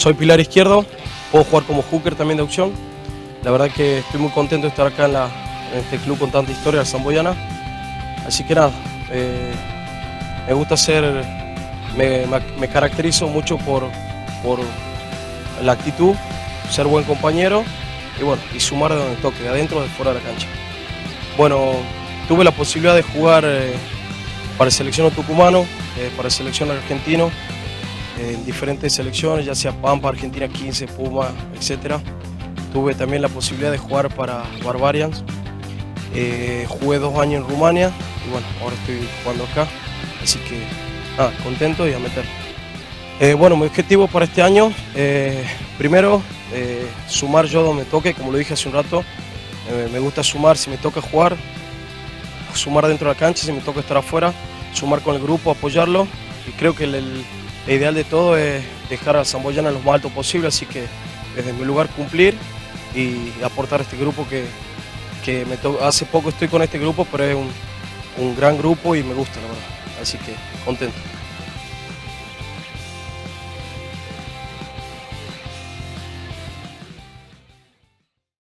Soy pilar izquierdo, puedo jugar como hooker también de opción. La verdad que estoy muy contento de estar acá en este club con tanta historia, el Samboyana. Así que nada, me gusta ser, me caracterizo mucho por la actitud, ser buen compañero y bueno, y sumar de donde toque, de adentro o de fuera de la cancha. Bueno, tuve la posibilidad de jugar para el seleccionado tucumano, para el seleccionado argentino, en diferentes selecciones, ya sea Pampa, Argentina 15, Puma, etc. Tuve también la posibilidad de jugar para Barbarians. Jugué 2 años en Rumania y bueno, ahora estoy jugando acá, así que nada, contento y a meter. Bueno, mi objetivo para este año, primero, sumar yo donde me toque, como lo dije hace un rato, me gusta sumar si me toca jugar, sumar dentro de la cancha, si me toca estar afuera, sumar con el grupo, apoyarlo, y creo que el ideal de todo es dejar a Samboyana lo más alto posible, así que desde mi lugar cumplir y aportar a este grupo que hace poco estoy con este grupo, pero es un gran grupo y me gusta, la verdad, así que contento.